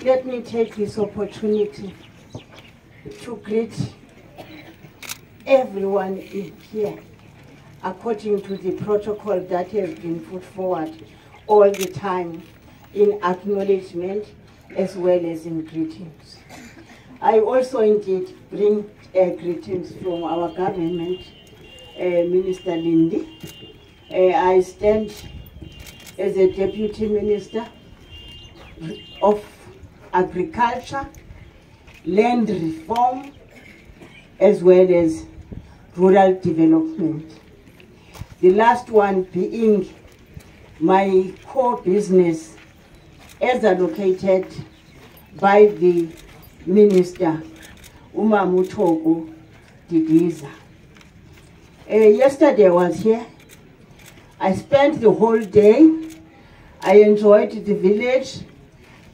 let me take this opportunity to greet everyone in here according to the protocol that has been put forward all the time in acknowledgement as well as in greetings. I also indeed bring greetings from our government, Minister Lindy. I stand as a Deputy Minister of Agriculture, Land Reform, as well as Rural Development. The last one being my core business as allocated by the Minister, Moroke Village. Yesterday I was here. I spent the whole day. I enjoyed the village,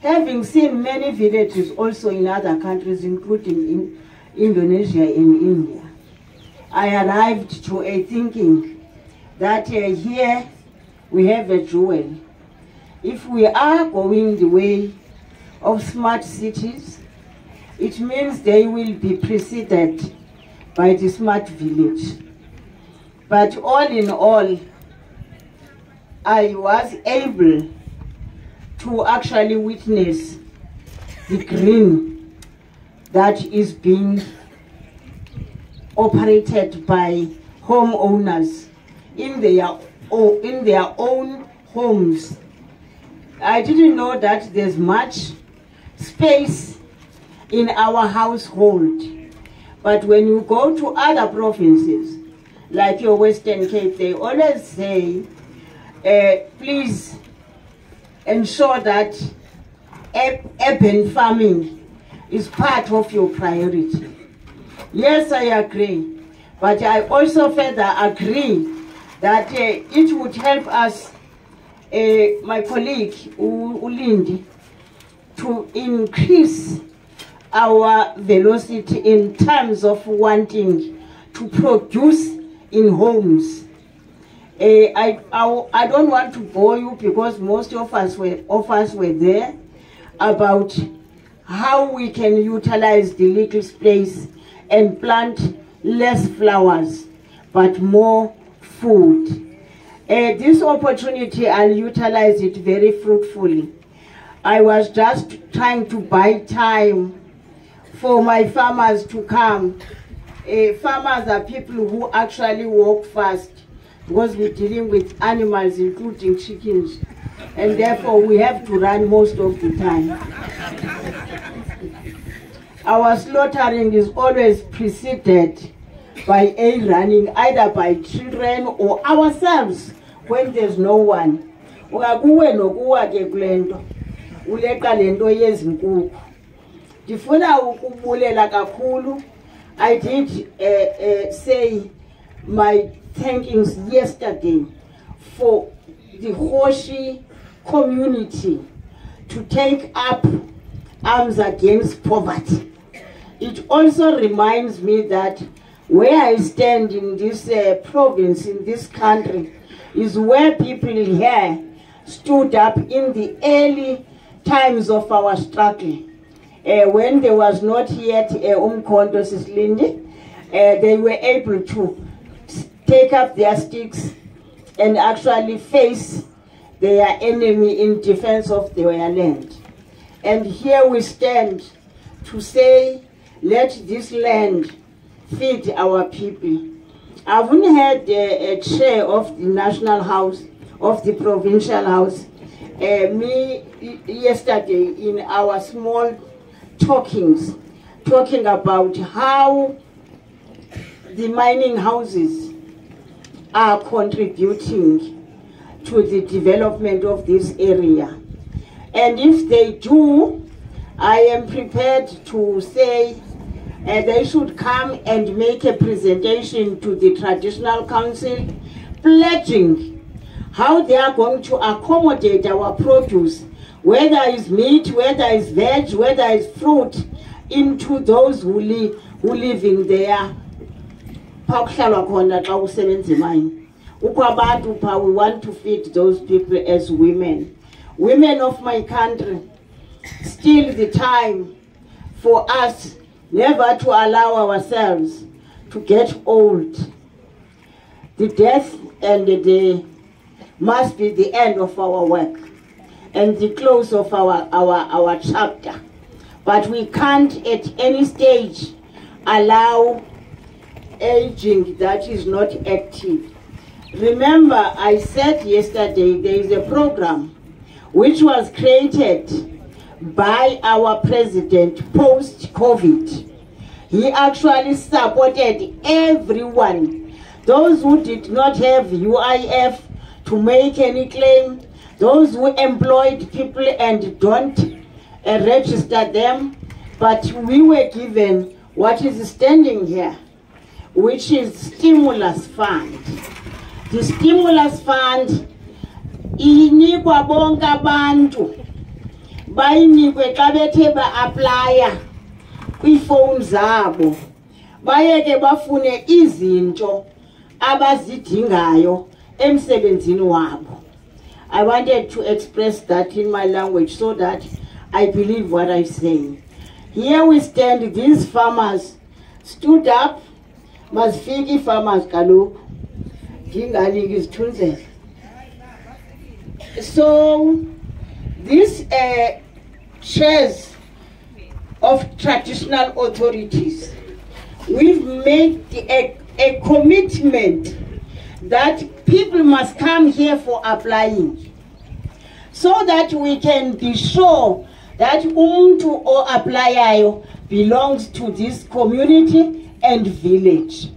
having seen many villages also in other countries, including in Indonesia and India. I arrived to a thinking that here we have a jewel. If we are going the way of smart cities, it means they will be preceded by the smart village. But all in all, I was able to actually witness the green that is being operated by homeowners in their own homes. I didn't know that there's much space in our household, but when you go to other provinces, like your Western Cape, they always say, please ensure that urban farming is part of your priority. Yes, I agree, but I also further agree that it would help us, my colleague Ulindi, to increase our velocity in terms of wanting to produce in homes. I don't want to bore you because most of us were there about how we can utilize the little space and plant less flowers but more food. This opportunity, I'll utilize it very fruitfully. I was just trying to buy time for my farmers to come. Farmers are people who actually walk fast because we're dealing with animals, including chickens, and therefore we have to run most of the time. Our slaughtering is always preceded by a running, either by children or ourselves when there's no one. I did say my thankings yesterday for the Hoshi community to take up arms against poverty. It also reminds me that where I stand in this province, in this country, is where people here stood up in the early times of our struggle. When there was not yet Umkhonto Sislindi, they were able to take up their sticks and actually face their enemy in defense of their land. And here we stand to say, let this land feed our people. I've only had a chair of the National House, of the Provincial House, me yesterday in our small talkings, talking about how the mining houses are contributing to the development of this area. And if they do, I am prepared to say they should come and make a presentation to the Traditional Council, pledging how they are going to accommodate our produce, whether it's meat, whether it's veg, whether it's fruit, into those who live in their we want to feed those people as women. Women of my country, still the time for us never to allow ourselves to get old. The death and the day must be the end of our work and the close of our chapter. But we can't at any stage allow aging that is not active. Remember, I said yesterday there is a program which was created by our president post-COVID. He actually supported everyone. Those who did not have UIF to make any claim, those who employed people and don't register them, but we were given what is standing here, which is stimulus fund. The stimulus fund inikwa bonke abantu bayinikwe xa bethe ba-aplya kwiifowuni zabo bayeke bafune izinto abazidingayo emsebenzini wabo. I wanted to express that in my language so that I believe what I say. Here we stand, these farmers stood up, Mazifiki farmers kaloku. So these chairs of traditional authorities, we've made a commitment that people must come here for applying, so that we can be sure that umuntu or applyayo belongs to this community and village.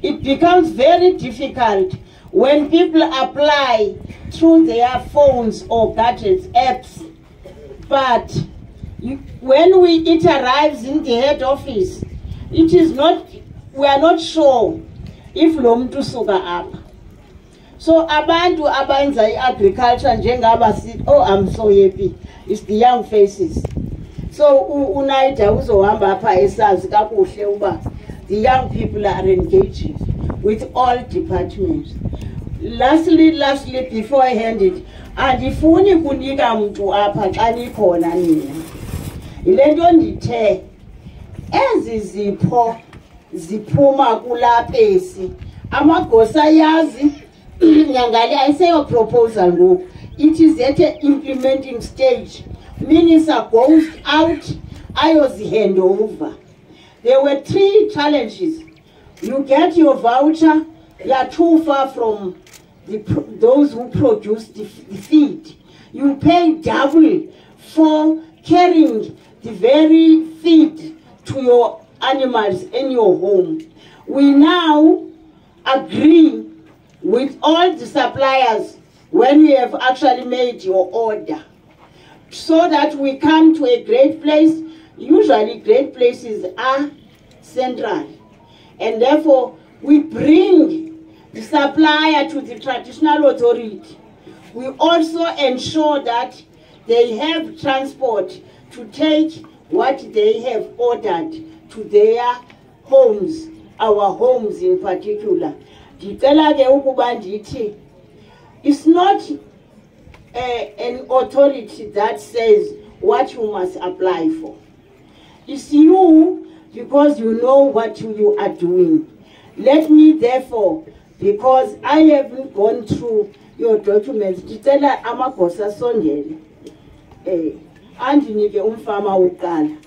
It becomes very difficult when people apply through their phones or gadgets, apps. But when it arrives in the head office, it is not, we are not sure if lo muntu suka apha. So abantu abenza agriculture njengaba sithi, oh, I'm so happy, it's the young faces. So unaida uzohamba apha esazi kakuhle uba the young people are engaging with all departments. Lastly, before I hand it, andifuni kunika mntu apha xa nikhona nina. Yile nto ndithe ezi zipho ziphuma kulapesi amagosa yazi nyangale ayiseyo proposal ngoku. It is at an implementing stage. Minister goes out, ayozi hand over. There were 3 challenges. You get your voucher, you are too far from those who produce the feed. You pay double for carrying the very feed to your animals in your home. We now agree with all the suppliers when we have actually made your order, so that we come to a great place. Usually great places are central, and therefore we bring the supplier to the traditional authority. We also ensure that they have transport to take what they have ordered to their homes, our homes in particular. It's not an authority that says what you must apply for. It's you, because you know what you are doing. Let me therefore, because I haven't gone through your documents, ndicela amagosa sondele andinike umfama wokuqala.